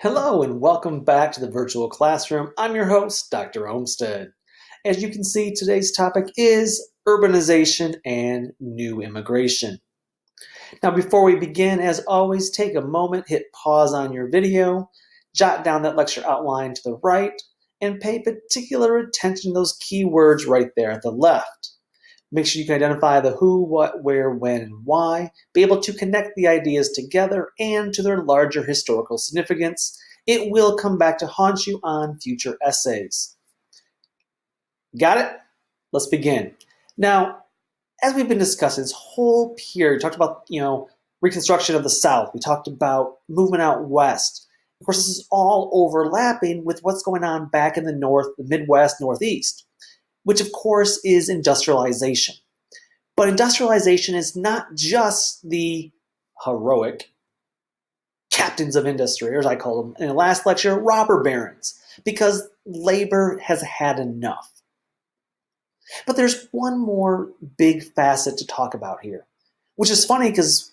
Hello and welcome back to the virtual classroom. I'm your host, Dr. Olmsted. As you can see, today's topic is urbanization and new immigration. Now, before we begin, as always, take a moment, hit pause on your video, jot down that lecture outline to the right, and pay particular attention to those keywords right there at the left. Make sure you can identify the who, what, where, when, and why, be able to connect the ideas together and to their larger historical significance. It will come back to haunt you on future essays. Got it? Let's begin. Now, as we've been discussing this whole period, we talked about, Reconstruction of the South. We talked about movement out west. Of course, this is all overlapping with what's going on back in the North, the Midwest, Northeast, which of course is industrialization. But industrialization is not just the heroic captains of industry, or as I call them in the last lecture, robber barons, because labor has had enough. But there's one more big facet to talk about here, which is funny because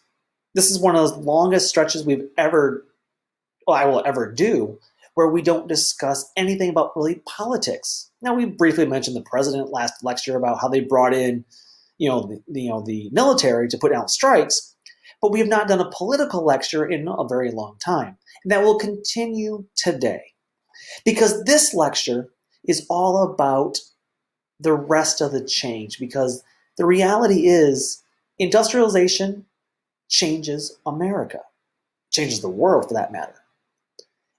this is one of those longest stretches I will ever do, where we don't discuss anything about really politics. Now, we briefly mentioned the president last lecture about how they brought in, the military to put out strikes, but we have not done a political lecture in a very long time. And that will continue today, because this lecture is all about the rest of the change, because the reality is industrialization changes America, changes the world for that matter.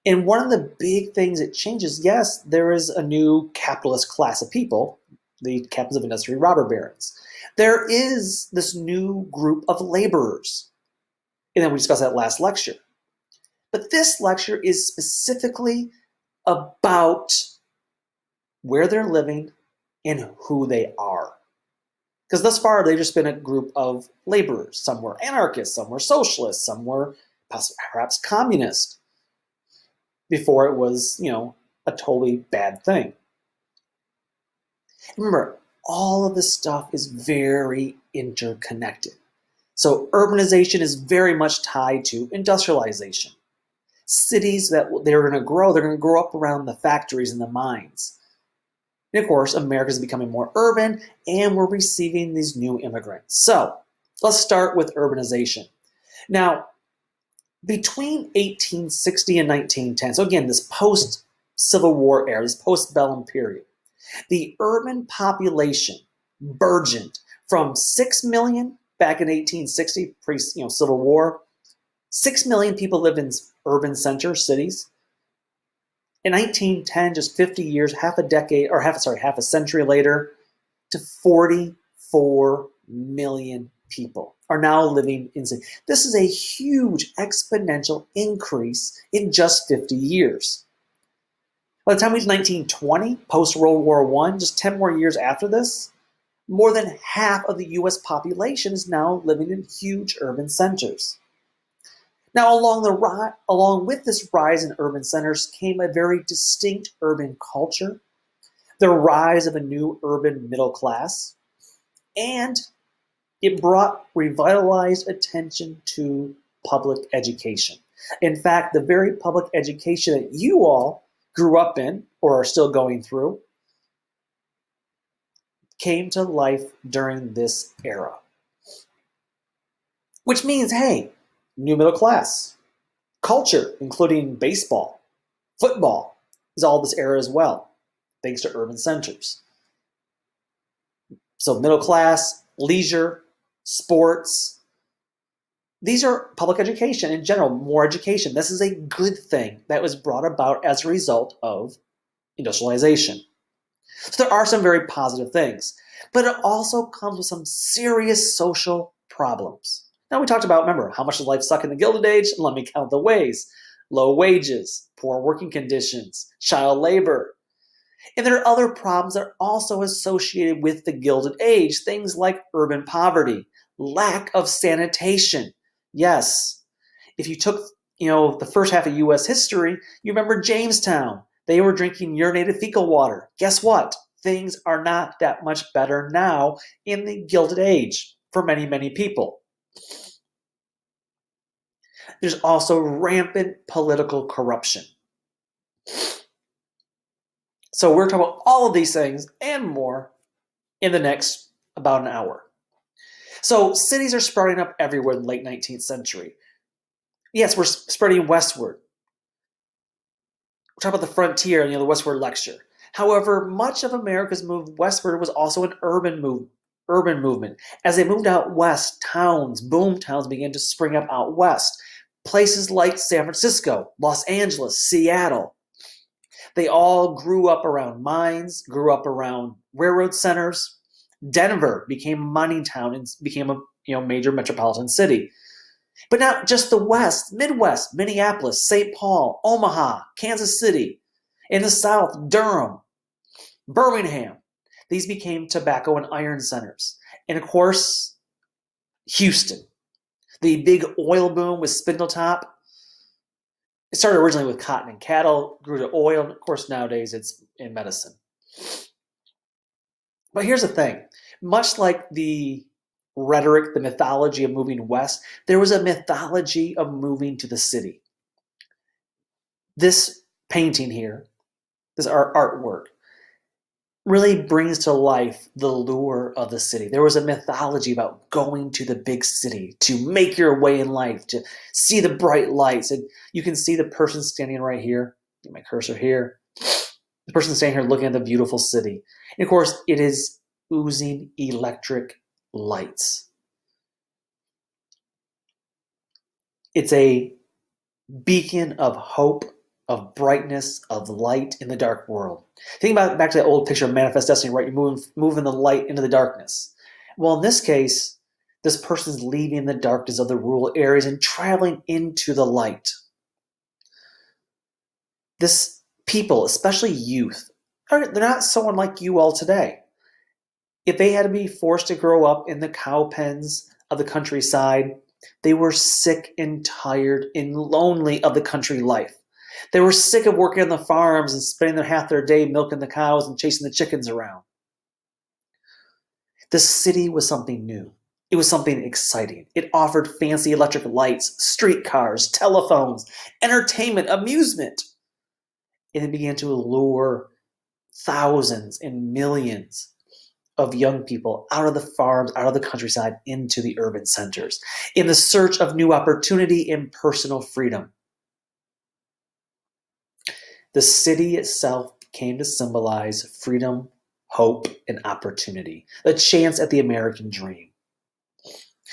And one of the big things it changes, yes, there is a new capitalist class of people, the captains of industry, robber barons. There is this new group of laborers. And then we discussed that last lecture. But this lecture is specifically about where they're living and who they are. Because thus far, they've just been a group of laborers. Some were anarchists, some were socialists, some were perhaps communist, before it was, a totally bad thing. Remember, all of this stuff is very interconnected. So urbanization is very much tied to industrialization. Cities that they're going to grow up around the factories and the mines. And of course, America is becoming more urban, and we're receiving these new immigrants. So let's start with urbanization. Now, between 1860 and 1910, so again, this post-Civil War era, this post-bellum period, the urban population burgeoned from 6 million back in 1860, pre-Civil War. 6 million people lived in urban center cities. In 1910, just 50 years, half a century later, to 44 million people are now living in cities. This is a huge exponential increase in just 50 years. By the time we reach 1920, post-World War I, just 10 more years after this, more than half of the US population is now living in huge urban centers. Now, along with this rise in urban centers came a very distinct urban culture, the rise of a new urban middle class, and it brought revitalized attention to public education. In fact, the very public education that you all grew up in or are still going through came to life during this era. Which means, hey, new middle class, culture, including baseball, football, is all this era as well, thanks to urban centers. So middle class, leisure, sports, these are public education in general, more education. This is a good thing that was brought about as a result of industrialization. So there are some very positive things, but it also comes with some serious social problems. Now we talked about, remember, how much does life suck in the Gilded Age? Let me count the ways. Low wages, poor working conditions, child labor. And there are other problems that are also associated with the Gilded Age, things like urban poverty, lack of sanitation. Yes, if you took, the first half of US history, you remember Jamestown. They were drinking urinated fecal water. Guess what? Things are not that much better now in the Gilded Age for many, many people. There's also rampant political corruption. So we're talking about all of these things and more in the next about an hour. So cities are sprouting up everywhere in the late 19th century. Yes, we're spreading westward. We're talking about the frontier, the westward lecture. However, much of America's move westward was also an urban movement. As they moved out west, boom towns began to spring up out west. Places like San Francisco, Los Angeles, Seattle. They all grew up around mines, grew up around railroad centers. Denver became a mining town and became a major metropolitan city. But not just the West, Midwest, Minneapolis, St. Paul, Omaha, Kansas City. In the South, Durham, Birmingham. These became tobacco and iron centers. And of course, Houston. The big oil boom with Spindletop. It started originally with cotton and cattle, grew to oil, and of course nowadays it's in medicine. But here's the thing. Much like the rhetoric, the mythology of moving west, there was a mythology of moving to the city. This painting here, this artwork, really brings to life the lure of the city. There was a mythology about going to the big city, to make your way in life, to see the bright lights. And you can see the person standing right here, get my cursor here, the person standing here looking at the beautiful city. And of course, it is oozing electric lights. It's a beacon of hope, of brightness, of light in the dark world. Think about back to that old picture of Manifest Destiny, right? You're moving the light into the darkness. Well, in this case, this person's leaving the darkness of the rural areas and traveling into the light. This people, especially youth, they're not so unlike you all today. If they had to be forced to grow up in the cow pens of the countryside, they were sick and tired and lonely of the country life. They were sick of working on the farms and spending half their day milking the cows and chasing the chickens around. The city was something new. It was something exciting. It offered fancy electric lights, streetcars, telephones, entertainment, amusement. And it began to lure thousands and millions of young people out of the farms, out of the countryside, into the urban centers in the search of new opportunity and personal freedom. The city itself came to symbolize freedom, hope, and opportunity, a chance at the American dream.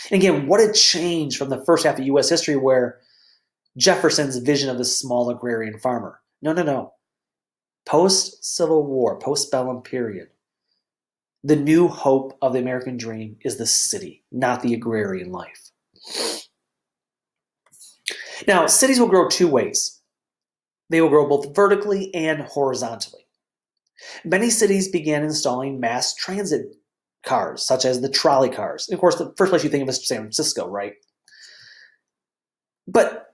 And again, what a change from the first half of U.S. history where Jefferson's vision of the small agrarian farmer. No. Post-Civil War, post-bellum period, the new hope of the American dream is the city, not the agrarian life. Now, cities will grow two ways. They will grow both vertically and horizontally. Many cities began installing mass transit cars, such as the trolley cars. And of course, the first place you think of is San Francisco, right? But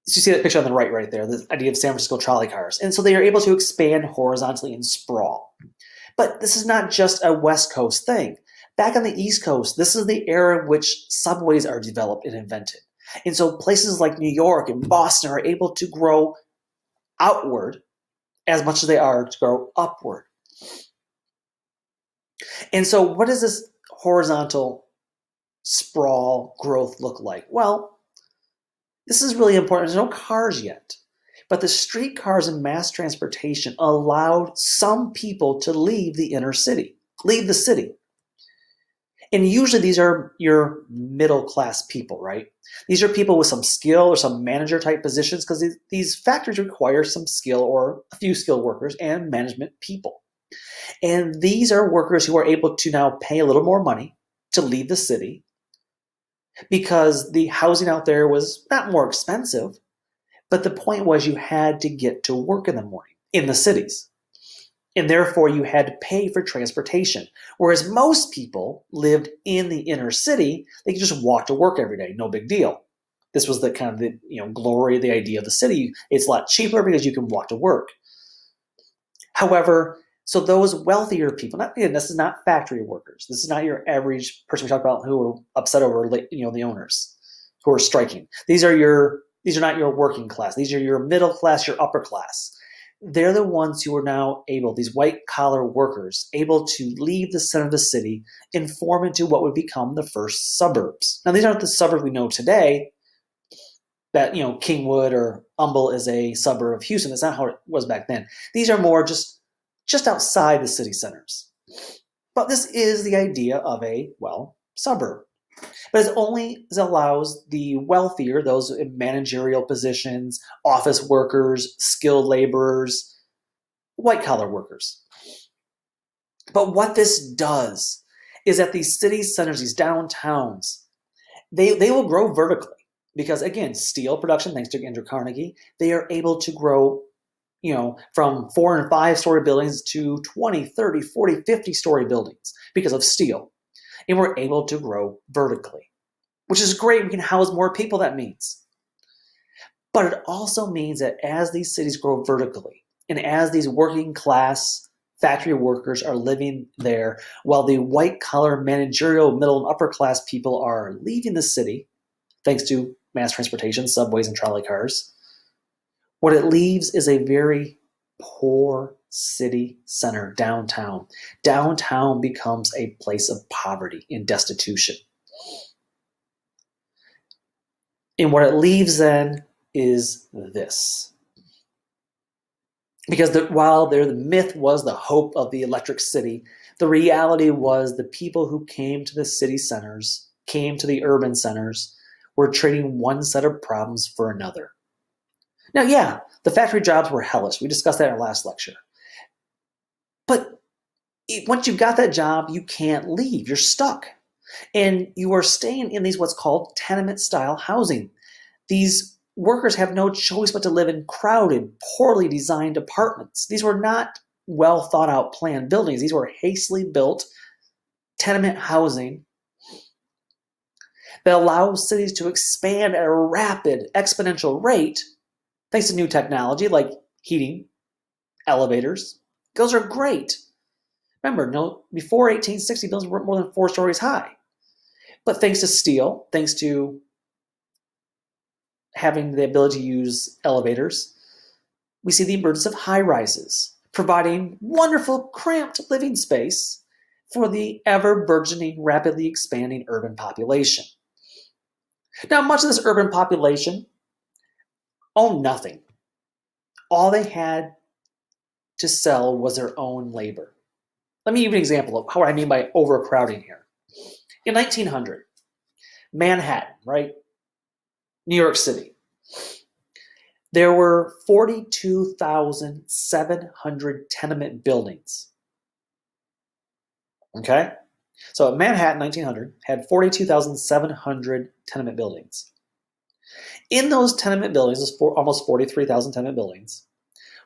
you see that picture on the right there, the idea of San Francisco trolley cars. And so they are able to expand horizontally and sprawl. But this is not just a West Coast thing. Back on the East Coast, this is the era in which subways are developed and invented. And so places like New York and Boston are able to grow outward as much as they are to grow upward. And so what does this horizontal sprawl growth look like? Well, this is really important. There's no cars yet. But the streetcars and mass transportation allowed some people to leave the inner city, leave the city. And usually these are your middle class people, right? These are people with some skill or some manager type positions because these factories require some skill or a few skilled workers and management people. And these are workers who are able to now pay a little more money to leave the city because the housing out there was not more expensive. But the point was you had to get to work in the morning in the cities. And therefore you had to pay for transportation. Whereas most people lived in the inner city, they could just walk to work every day, no big deal. This was the kind of the glory, the idea of the city. It's a lot cheaper because you can walk to work. However, so those wealthier people, this is not factory workers. This is not your average person we talk about who are upset over the owners who are striking. These are your These are not your working class. These are your middle class, your upper class. They're the ones who are now able, these white collar workers, able to leave the center of the city and form into what would become the first suburbs. Now, these aren't the suburbs we know today, that, Kingwood or Humble is a suburb of Houston. That's not how it was back then. These are more just outside the city centers. But this is the idea of a, suburb. But it only allows the wealthier, those in managerial positions, office workers, skilled laborers, white-collar workers. But what this does is that these city centers, these downtowns, they will grow vertically. Because, again, steel production, thanks to Andrew Carnegie, they are able to grow, from 4 and 5 story buildings to 20, 30, 40, 50-story buildings because of steel. And we're able to grow vertically, which is great. We can house more people, that means. But it also means that as these cities grow vertically, and as these working class factory workers are living there, while the white-collar managerial middle and upper class people are leaving the city, thanks to mass transportation, subways, and trolley cars, what it leaves is a very poor city center, downtown. Downtown becomes a place of poverty and destitution. And what it leaves then is this. Because while the myth was the hope of the electric city, the reality was the people who came to the city centers, came to the urban centers, were trading one set of problems for another. Now, yeah, the factory jobs were hellish. We discussed that in our last lecture. But once you've got that job, you can't leave. You're stuck. And you are staying in these what's called tenement-style housing. These workers have no choice but to live in crowded, poorly designed apartments. These were not well thought out planned buildings. These were hastily built tenement housing that allows cities to expand at a rapid, exponential rate thanks to new technology like heating, elevators. Those are great. Remember, before 1860, buildings weren't more than 4 stories high. But thanks to steel, thanks to having the ability to use elevators, we see the emergence of high-rises, providing wonderful, cramped living space for the ever-burgeoning, rapidly expanding urban population. Now, much of this urban population owned nothing. All they had to sell was their own labor. Let me give you an example of what I mean by overcrowding here. In 1900, Manhattan, right? New York City. There were 42,700 tenement buildings. Okay? So Manhattan, 1900, had 42,700 tenement buildings. In those tenement buildings, there's almost 43,000 tenement buildings,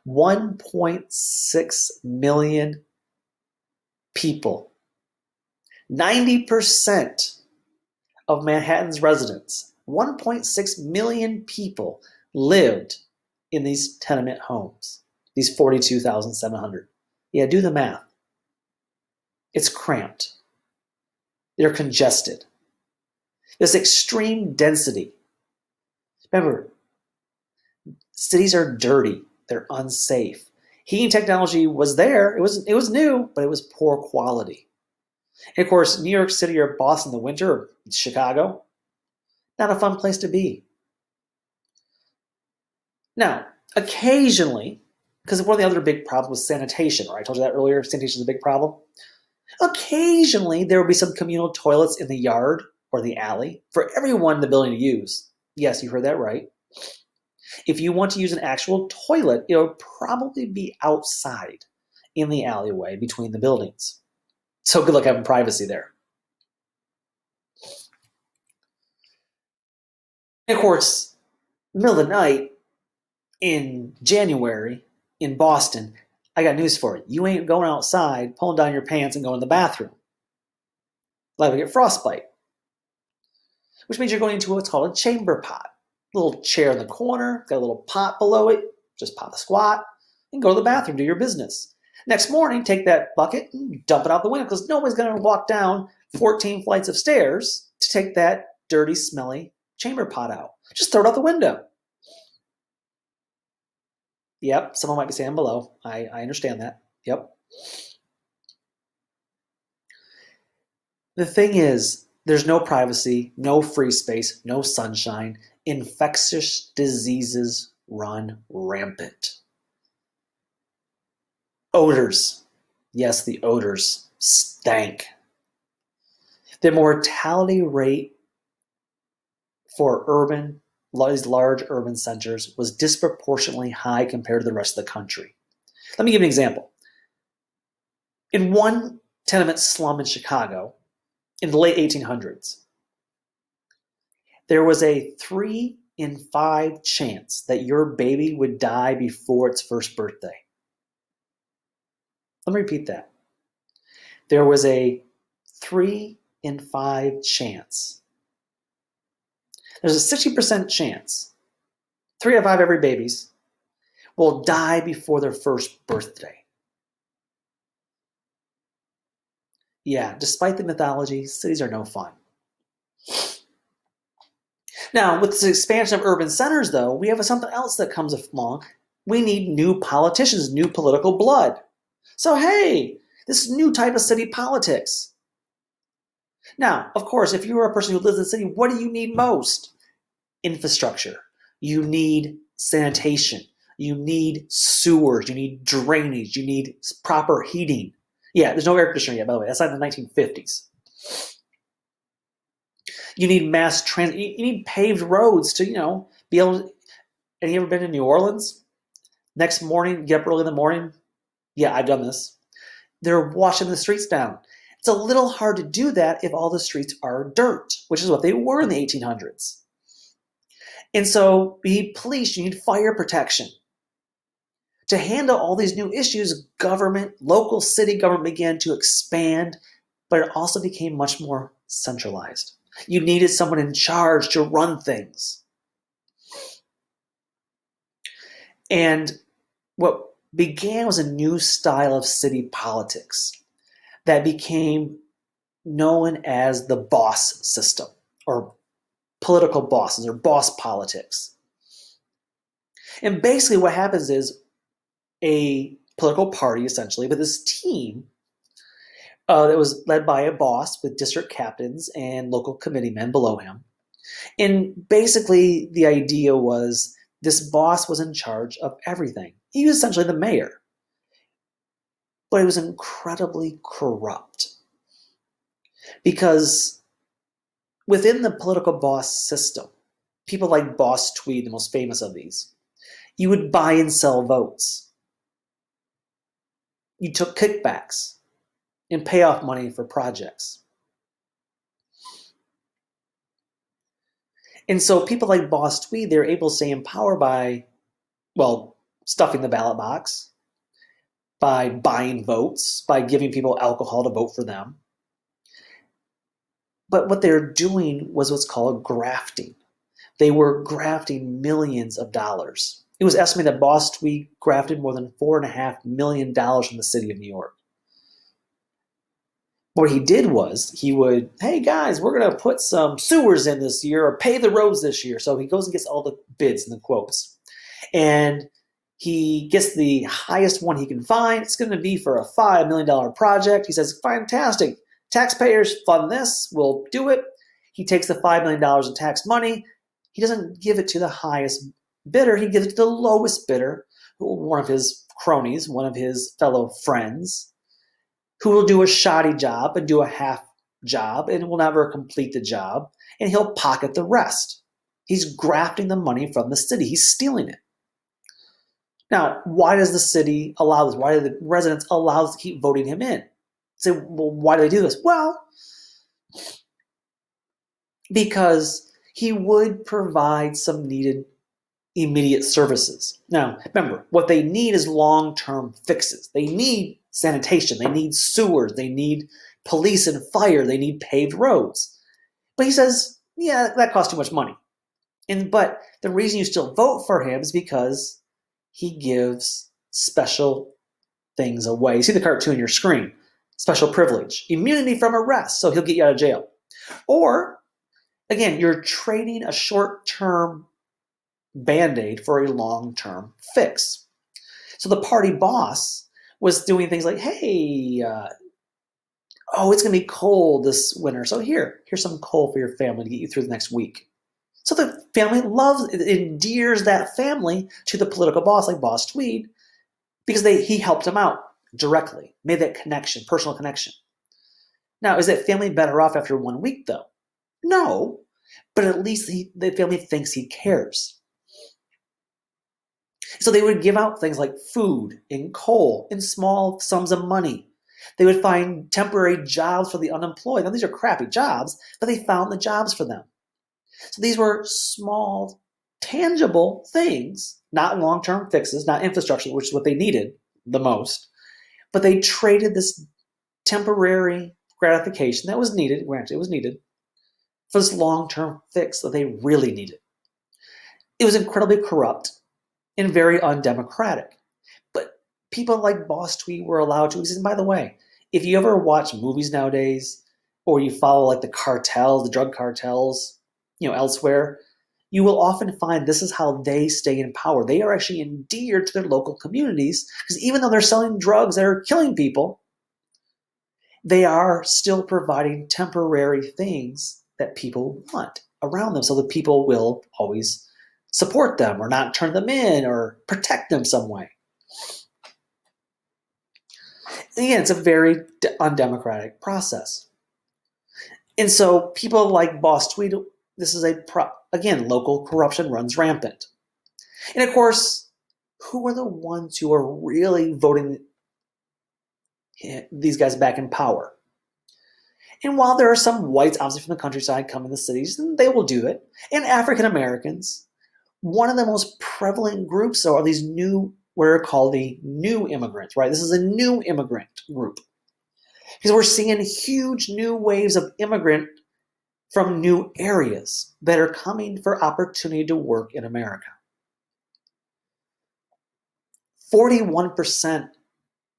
1.6 million people, 90% of Manhattan's residents, 1.6 million people lived in these tenement homes, these 42,700. Yeah, do the math. It's cramped. They're congested. This extreme density. Remember, cities are dirty. They're unsafe. Heating technology was there. It was new, but it was poor quality. And of course, New York City or Boston in the winter, or Chicago, not a fun place to be. Now, occasionally, because one of the other big problems was sanitation, right? I told you that earlier, sanitation is a big problem. Occasionally, there will be some communal toilets in the yard or the alley for everyone in the building to use. Yes, you heard that right. If you want to use an actual toilet, it'll probably be outside in the alleyway between the buildings. So good luck having privacy there. And of course, middle of the night in January in Boston, I got news for you. You ain't going outside, pulling down your pants and going to the bathroom. Liable to get frostbite. Which means you're going into what's called a chamber pot. Little chair in the corner, got a little pot below it, just pop a squat, and go to the bathroom, do your business. Next morning, take that bucket and dump it out the window because nobody's going to walk down 14 flights of stairs to take that dirty, smelly chamber pot out. Just throw it out the window. Yep, someone might be saying below. I understand that. Yep. The thing is, there's no privacy, no free space, no sunshine. Infectious diseases run rampant. Odors. Yes, the odors stank. The mortality rate for these large urban centers was disproportionately high compared to the rest of the country. Let me give you an example. In one tenement slum in Chicago in the late 1800s, there was a 3 in 5 chance that your baby would die before its first birthday. Let me repeat that. There was a 3 in 5 chance. There's a 60% chance 3 out of 5 every babies will die before their first birthday. Yeah, despite the mythology, cities are no fun. Now, with this expansion of urban centers, though, we have something else that comes along. We need new politicians, new political blood. So, hey, this new type of city politics. Now, of course, if you're a person who lives in the city, what do you need most? Infrastructure. You need sanitation. You need sewers. You need drainage. You need proper heating. Yeah, there's no air conditioning yet, by the way. That's like the 1950s. You need mass transit. You need paved roads to, be able to. Have you ever been to New Orleans? Next morning, get up early in the morning. Yeah, I've done this. They're washing the streets down. It's a little hard to do that if all the streets are dirt, which is what they were in the 1800s. And so you need police, you need fire protection. To handle all these new issues, local city government began to expand, but it also became much more centralized. You needed someone in charge to run things. And what began was a new style of city politics that became known as the boss system, or political bosses, or boss politics. And basically what happens is a political party, essentially, with this team that was led by a boss with district captains and local committeemen below him. And basically the idea was this boss was in charge of everything. He was essentially the mayor. But it was incredibly corrupt. Because within the political boss system, people like Boss Tweed, the most famous of these, you would buy and sell votes. You took kickbacks and payoff money for projects. And so people like Boss Tweed, they're able to stay in power by, stuffing the ballot box, by buying votes, by giving people alcohol to vote for them. But what they're doing was what's called grafting. They were grafting millions of dollars. It was estimated that Boss Tweed grafted more than $4.5 million from the city of New York. What he did was hey guys, we're going to put some sewers in this year or pave the roads this year. So he goes and gets all the bids and the quotes. And he gets the highest one he can find. It's going to be for a $5 million project. He says, fantastic. Taxpayers fund this. We'll do it. He takes the $5 million in tax money. He doesn't give it to the highest bidder. He gives it to the lowest bidder, one of his cronies, one of his fellow friends, who will do a shoddy job and do a half job and will never complete the job, and he'll pocket the rest. He's grafting the money from the city. He's stealing it. Now, why does the city allow this? Why do the residents allow us to keep voting him in? Say, well, why do they do this? Well, because he would provide some needed immediate services. Now, remember, what they need is long-term fixes. They need sanitation. They need sewers. They need police and fire. They need paved roads. But he says, yeah, that costs too much money. But the reason you still vote for him is because he gives special things away. You see the cartoon on your screen. Special privilege. Immunity from arrest, so he'll get you out of jail. Or, again, you're trading a short-term Band-Aid for a long-term fix. So the party boss was doing things like, hey, oh, it's going to be cold this winter. So here's some coal for your family to get you through the next week. So the family loves, it endears that family to the political boss, like Boss Tweed, because he helped them out directly, made that connection, personal connection. Now, is that family better off after 1 week, though? No, but at least the family thinks he cares. So they would give out things like food and coal in small sums of money. They would find temporary jobs for the unemployed. Now, these are crappy jobs, but they found the jobs for them. So these were small, tangible things, not long-term fixes, not infrastructure, which is what they needed the most. But they traded this temporary gratification that was needed, granted it was needed, for this long-term fix that they really needed. It was incredibly corrupt and very undemocratic. But people like Boss Tweed were allowed to. And by the way, if you ever watch movies nowadays, or you follow like the cartels, the drug cartels, elsewhere, you will often find this is how they stay in power. They are actually endeared to their local communities because even though they're selling drugs that are killing people, they are still providing temporary things that people want around them so that people will always support them or not turn them in or protect them some way. Again, it's a very undemocratic process. And so people like Boss Tweed, this is again, local corruption runs rampant. And of course, who are the ones who are really voting these guys back in power? And while there are some whites, obviously from the countryside, come in the cities, and they will do it, and African Americans, one of the most prevalent groups are these what are called the new immigrants, right? This is a new immigrant group. Because we're seeing huge new waves of immigrant from new areas that are coming for opportunity to work in America. 41%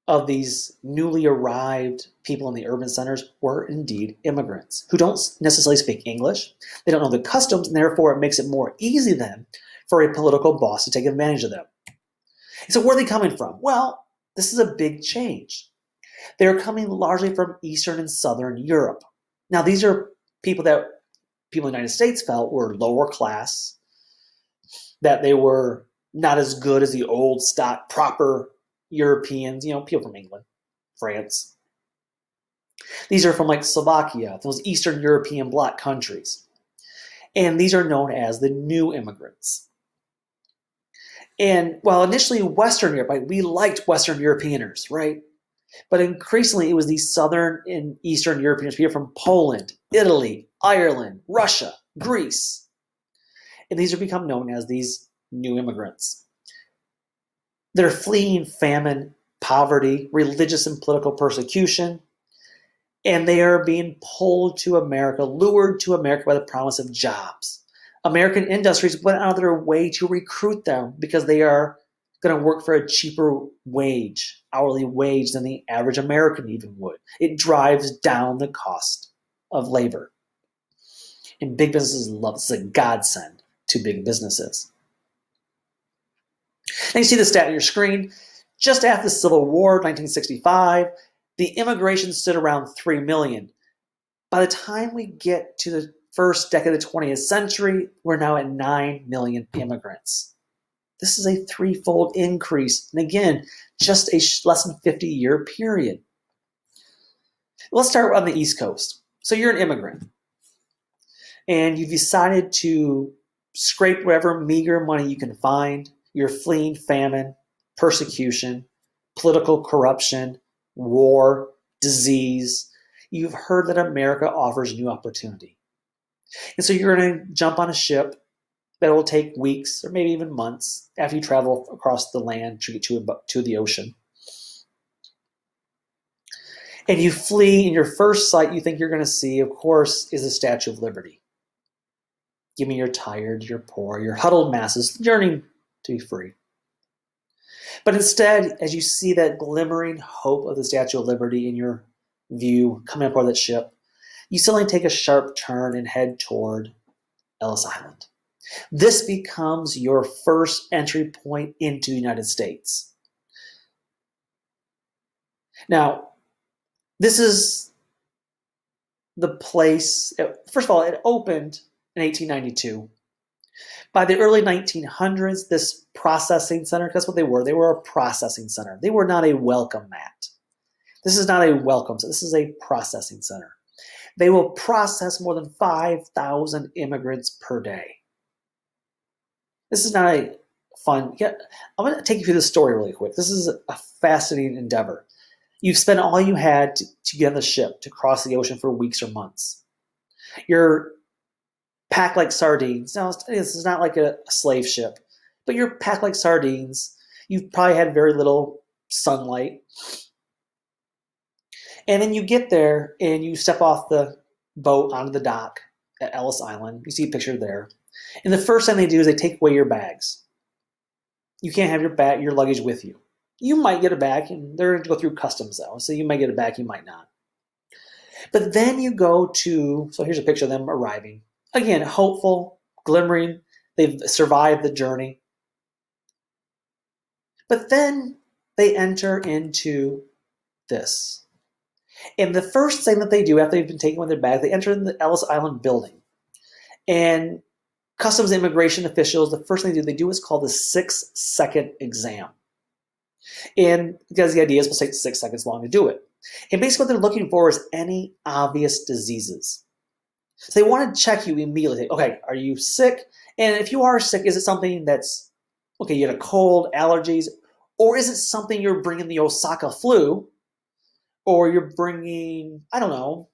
of these newly arrived people in the urban centers were indeed immigrants who don't necessarily speak English. They don't know the customs, and therefore it makes it more easy then for a political boss to take advantage of them. So where are they coming from? Well, this is a big change. They're coming largely from Eastern and Southern Europe. Now, these are people that people in the United States felt were lower class, that they were not as good as the old stock, proper Europeans, people from England, France. These are from like Slovakia, those Eastern European bloc countries. And these are known as the new immigrants. And while initially Western Europe, right, we liked Western Europeaners, right? But increasingly it was these Southern and Eastern Europeans, people from Poland, Italy, Ireland, Russia, Greece. And these are become known as these new immigrants. They're fleeing famine, poverty, religious and political persecution, and they are being pulled to America, lured to America by the promise of jobs. American industries went out of their way to recruit them because they are going to work for a cheaper wage, hourly wage, than the average American even would. It drives down the cost of labor. And big businesses love this. It's a godsend to big businesses. Now you see the stat on your screen. Just after the Civil War, 1965, the immigration stood around 3 million. By the time we get to the first decade of the 20th century, we're now at 9 million immigrants. This is a threefold increase. And again, just a less than 50-year period. Let's start on the East Coast. So you're an immigrant, and you've decided to scrape whatever meager money you can find. You're fleeing famine, persecution, political corruption, war, disease. You've heard that America offers new opportunity. And so you're going to jump on a ship that will take weeks or maybe even months after you travel across the land to get to the ocean. And you flee, and your first sight you think you're going to see, of course, is the Statue of Liberty. Give me you're tired, you're poor, you're huddled masses yearning to be free. But instead, as you see that glimmering hope of the Statue of Liberty in your view coming aboard that ship, you suddenly take a sharp turn and head toward Ellis Island. This becomes your first entry point into the United States. Now, this is the place, first of all, it opened in 1892. By the early 1900s, this processing center, that's what they were a processing center. They were not a welcome mat. This is not a welcome center, this is a processing center. They will process more than 5,000 immigrants per day. This is not a fun, I'm going to take you through the story really quick. This is a fascinating endeavor. You've spent all you had to get on the ship to cross the ocean for weeks or months. You're packed like sardines. Now, this is not like a slave ship, but you're packed like sardines. You've probably had very little sunlight. And then you get there and you step off the boat onto the dock at Ellis Island. You see a picture there. And the first thing they do is they take away your bags. You can't have your luggage with you. You might get it back, and they're going to go through customs though. So you might get it back, you might not. But then you go to, so here's a picture of them arriving. Again, hopeful, glimmering. They've survived the journey. But then they enter into this. And the first thing that they do after they've been taken with their bag, they enter in the Ellis Island building. And customs immigration officials, the first thing they do is called the 6-second exam. And because the idea is supposed to take 6 seconds long to do it. And basically what they're looking for is any obvious diseases. So they want to check you immediately. Okay, are you sick? And if you are sick, is it something that's, okay, you had a cold, allergies, or is it something you're bringing the Osaka flu, or you're bringing, I don't know,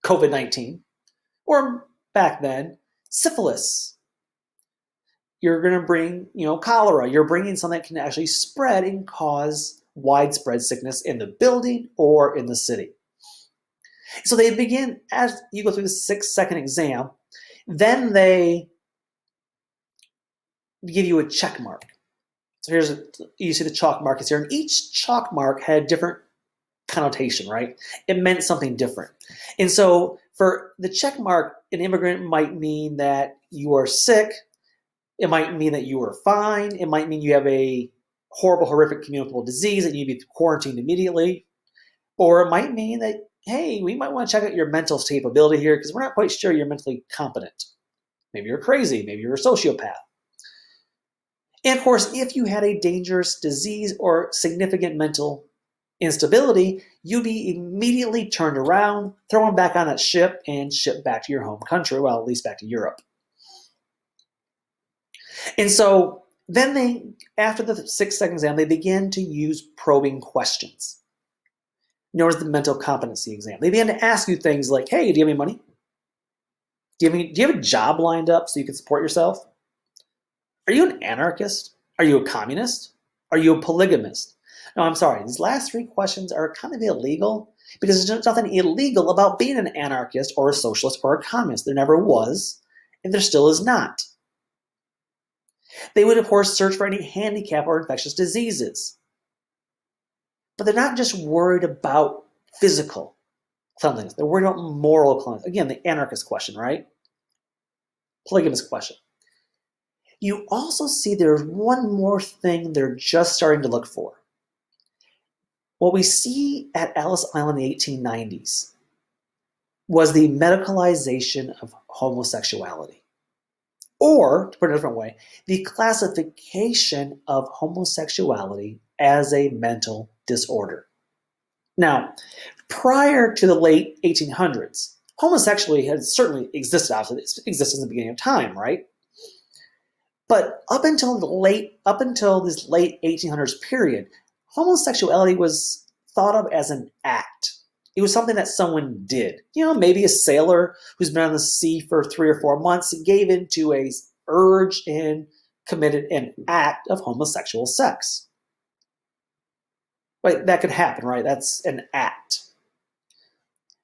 COVID-19, or back then, syphilis. You're going to bring, cholera. You're bringing something that can actually spread and cause widespread sickness in the building or in the city. So they begin, as you go through the 6-second exam, then they give you a check mark. So you see the chalk markers here, and each chalk mark had a different connotation, right? It meant something different. And so for the check mark, an immigrant might mean that you are sick. It might mean that you are fine. It might mean you have a horrible, horrific communicable disease and you need to be quarantined immediately. Or it might mean that, hey, we might want to check out your mental capability here because we're not quite sure you're mentally competent. Maybe you're crazy. Maybe you're a sociopath. And of course, if you had a dangerous disease or significant mental instability, you'd be immediately turned around, thrown back on that ship, and shipped back to your home country, well, at least back to Europe. And so then after the 6-second exam, they begin to use probing questions, known as the mental competency exam. They begin to ask you things like, hey, do you have any money? Do you have a job lined up so you can support yourself? Are you an anarchist? Are you a communist? Are you a polygamist? No, I'm sorry. These last 3 questions are kind of illegal because there's nothing illegal about being an anarchist or a socialist or a communist. There never was, and there still is not. They would, of course, search for any handicap or infectious diseases. But they're not just worried about physical cleanliness. They're worried about moral cleanliness. Again, the anarchist question, right? Polygamous question. You also see there's one more thing they're just starting to look for. What we see at Ellis Island in the 1890s was the medicalization of homosexuality. Or, to put it a different way, the classification of homosexuality as a mental disorder. Now, prior to the late 1800s, homosexuality had certainly existed. Obviously, it existed in the beginning of time, right? But up until this late 1800s period, homosexuality was thought of as an act. It was something that someone did. Maybe a sailor who's been on the sea for 3 or 4 months gave into a urge and committed an act of homosexual sex. Right? That could happen, right? That's an act.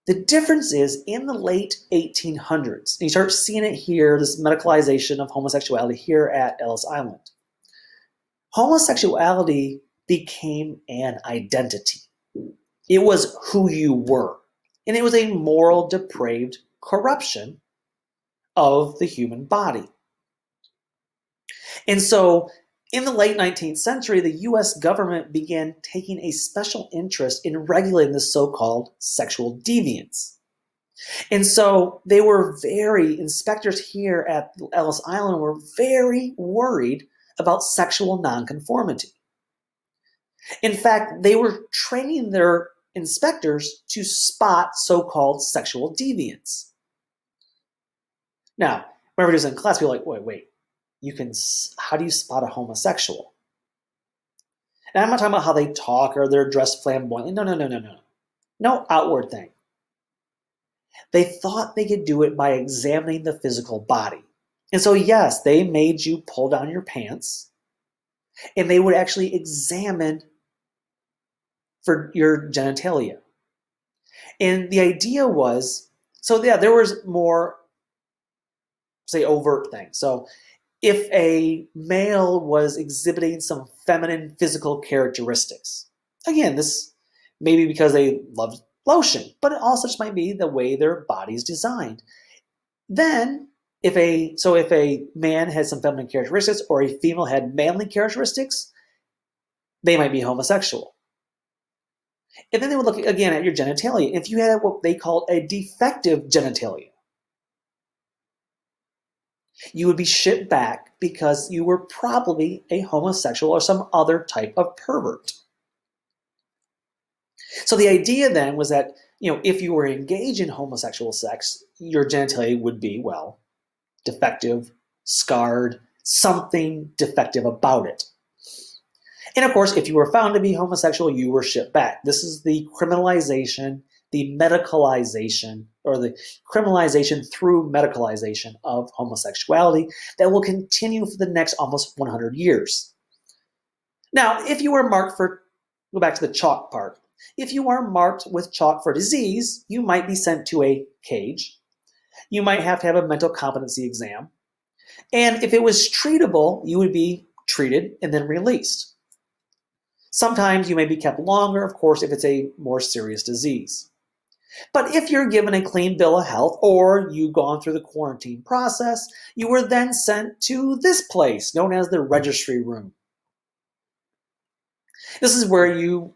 The difference is in the late 1800s, and you start seeing it here, this medicalization of homosexuality here at Ellis Island. Homosexuality became an identity. It was who you were. And it was a moral, depraved corruption of the human body. And so In the late 19th century, the US government began taking a special interest in regulating the so-called sexual deviance. And so inspectors here at Ellis Island were very worried about sexual nonconformity. In fact, they were training their inspectors to spot so-called sexual deviance. Now, whenever it was in class, people were like, wait, how do you spot a homosexual? And I'm not talking about how they talk or they're dressed flamboyantly. No. No outward thing. They thought they could do it by examining the physical body. And so, yes, they made you pull down your pants, and they would actually examine for your genitalia. And the idea was, there was more, say, overt things. So if a male was exhibiting some feminine physical characteristics, again, this may be because they loved lotion, but it also just might be the way their body's designed. Then, if a man had some feminine characteristics or a female had manly characteristics, they might be homosexual. And then they would look again at your genitalia. If you had what they called a defective genitalia, you would be shipped back because you were probably a homosexual or some other type of pervert. So the idea then was that, if you were engaged in homosexual sex, your genitalia would be, defective, scarred, something defective about it. And of course, if you were found to be homosexual, you were shipped back. This is the criminalization, the medicalization, or the criminalization through medicalization of homosexuality that will continue for the next almost 100 years. Now, if you were marked go back to the chalk part. If you are marked with chalk for disease, you might be sent to a cage. You might have to have a mental competency exam. And if it was treatable, you would be treated and then released. Sometimes you may be kept longer, of course, if it's a more serious disease. But if you're given a clean bill of health or you've gone through the quarantine process, you were then sent to this place known as the registry room. This is where you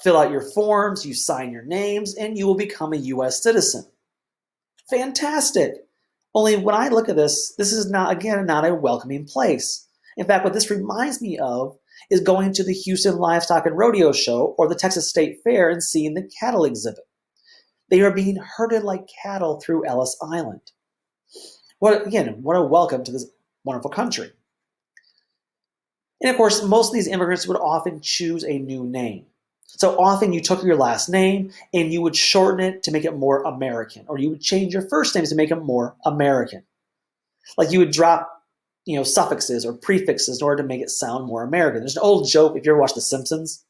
fill out your forms, you sign your names, and you will become a U.S. citizen. Fantastic. Only when I look at this is not a welcoming place. In fact, what this reminds me of is going to the Houston Livestock and Rodeo Show or the Texas State Fair and seeing the cattle exhibit. They are being herded like cattle through Ellis Island. What a welcome to this wonderful country. And of course, most of these immigrants would often choose a new name. So often you took your last name and you would shorten it to make it more American, or you would change your first names to make them more American. Like you would drop suffixes or prefixes in order to make it sound more American. There's an old joke, if you ever watched The Simpsons,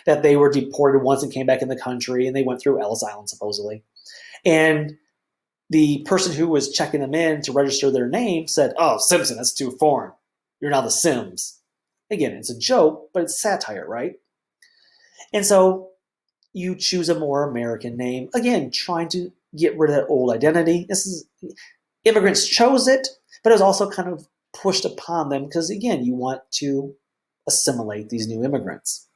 that they were deported once and came back in the country, and they went through Ellis Island, supposedly. And the person who was checking them in to register their name said, "Oh, Simpson, that's too foreign. You're now the Sims." Again, it's a joke, but it's satire, right? And so you choose a more American name. Again, trying to get rid of that old identity. Immigrants chose it, but it was also kind of pushed upon them because, again, you want to assimilate these new immigrants.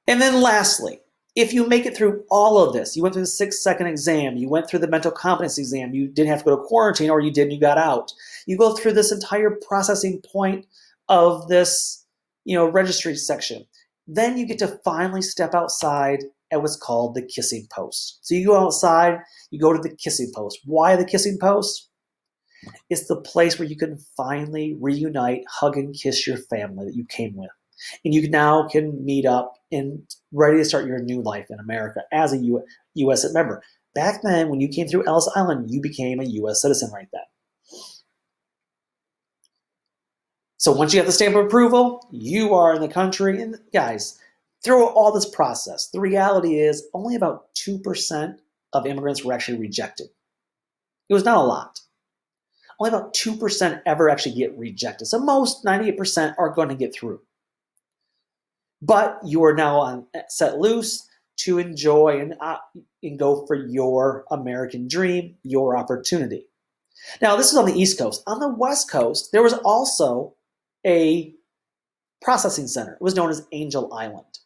And then lastly, if you make it through all of this, you went through the 6-second exam, you went through the mental competency exam, you didn't have to go to quarantine, or you did and you got out. You go through this entire processing point of this, registry section. Then you get to finally step outside at what's called the kissing post. So you go outside, you go to the kissing post. Why the kissing post? It's the place where you can finally reunite, hug, and kiss your family that you came with. And you now can meet up and ready to start your new life in America as a U.S. member. Back then, when you came through Ellis Island, you became a U.S. citizen right then. So once you have the stamp of approval, you are in the country. And guys, through all this process, the reality is only about 2% of immigrants were actually rejected. It was not a lot. Only about 2% ever actually get rejected. So most, 98%, are going to get through. But you are now set loose to enjoy and go for your American dream, your opportunity. Now, this is on the East Coast. On the West Coast, there was also a processing center. It was known as Angel Island.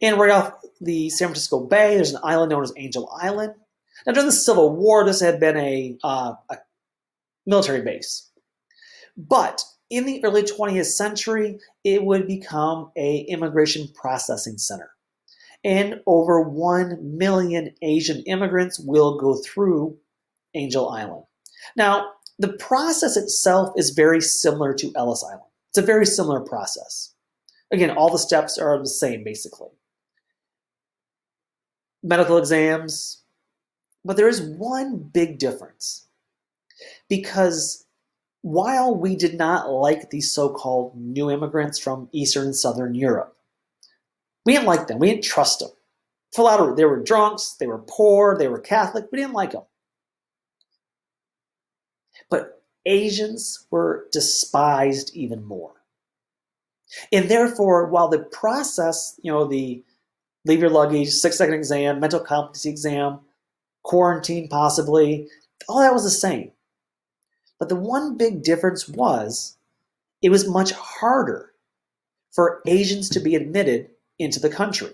And right off the San Francisco Bay, there's an island known as Angel Island. Now, during the Civil War, this had been a military base. But in the early 20th century, it would become an immigration processing center. And over 1 million Asian immigrants will go through Angel Island. Now, the process itself is very similar to Ellis Island. It's a very similar process. Again, all the steps are the same, basically. Medical exams, but there is one big difference. Because while we did not like these so-called new immigrants from Eastern and Southern Europe, we didn't like them. We didn't trust them. For a lot of reasons. They were drunks, they were poor, they were Catholic. We didn't like them. But Asians were despised even more. And therefore, while the process, the leave your luggage, 6-second exam, mental competency exam, quarantine possibly, all that was the same. But the one big difference was it was much harder for Asians to be admitted into the country.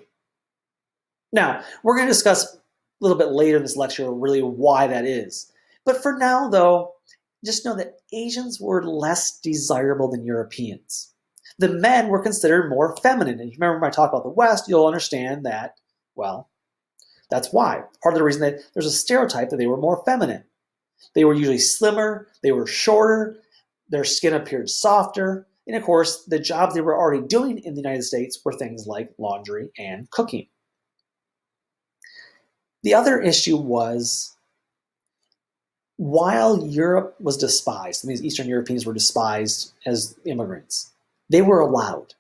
Now, we're going to discuss a little bit later in this lecture really why that is. But for now, though, just know that Asians were less desirable than Europeans. The men were considered more feminine. And if you remember when I talk about the West, you'll understand that, well, that's why. Part of the reason that there's a stereotype that they were more feminine. They were usually slimmer, they were shorter, their skin appeared softer, and of course, the jobs they were already doing in the United States were things like laundry and cooking. The other issue was, while Europe was despised, and these Eastern Europeans were despised as immigrants, they were allowed.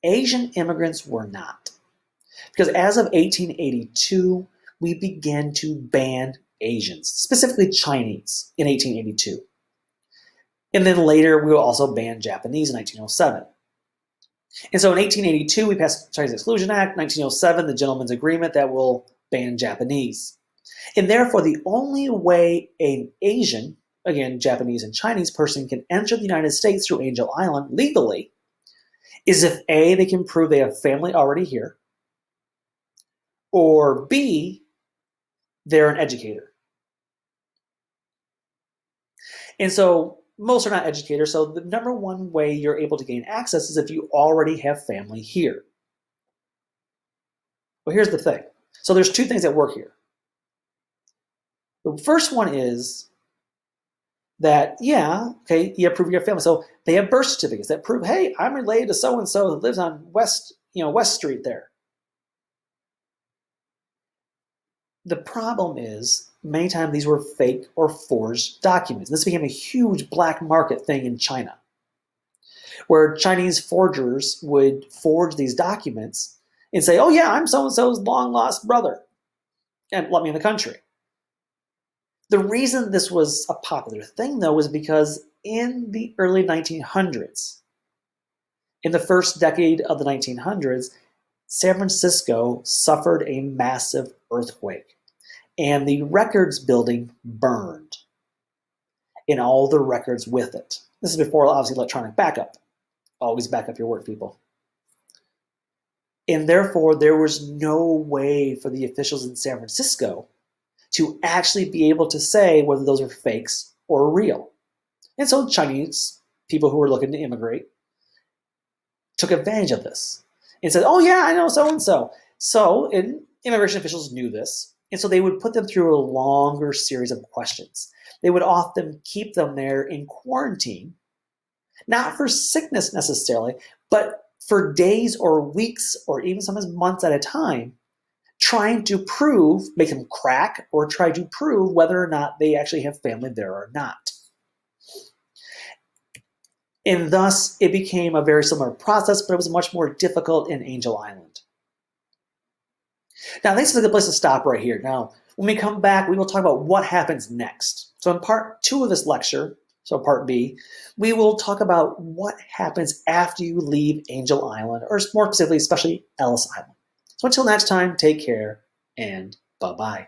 Asian immigrants were not. Because as of 1882, we began to ban Asians, specifically Chinese, in 1882. And then later, we will also ban Japanese in 1907. And so in 1882, we passed the Chinese Exclusion Act. 1907, the Gentleman's Agreement that will ban Japanese. And therefore, the only way an Asian, again, Japanese and Chinese person can enter the United States through Angel Island legally is if A, they can prove they have family already here, or B, they're an educator. And so most are not educators, so the number one way you're able to gain access is if you already have family here. Well, here's the thing. So there's two things that work here. The first one is that, you prove your family. So they have birth certificates that prove, hey, I'm related to so-and-so that lives on West Street there. The problem is, many times these were fake or forged documents. This became a huge black market thing in China, where Chinese forgers would forge these documents and say, oh yeah, I'm so-and-so's long-lost brother, and let me in the country. The reason this was a popular thing, though, was because in the early 1900s, in the first decade of the 1900s, San Francisco suffered a massive earthquake, and the records building burned, and all the records with it. This is before, obviously, electronic backup. Always back up your work, people. And therefore, there was no way for the officials in San Francisco to actually be able to say whether those are fakes or real. And so Chinese people who were looking to immigrate took advantage of this and said, oh yeah, I know so-and-so. So immigration officials knew this, and so they would put them through a longer series of questions. They would often keep them there in quarantine, not for sickness necessarily, but for days or weeks or even sometimes months at a time, trying to prove, make them crack, or try to prove whether or not they actually have family there or not. And thus, it became a very similar process, but it was much more difficult in Angel Island. Now, this is a good place to stop right here. Now, when we come back, we will talk about what happens next. So in part 2 of this lecture, so part B, we will talk about what happens after you leave Angel Island, or more specifically, especially Ellis Island. So until next time, take care and bye-bye.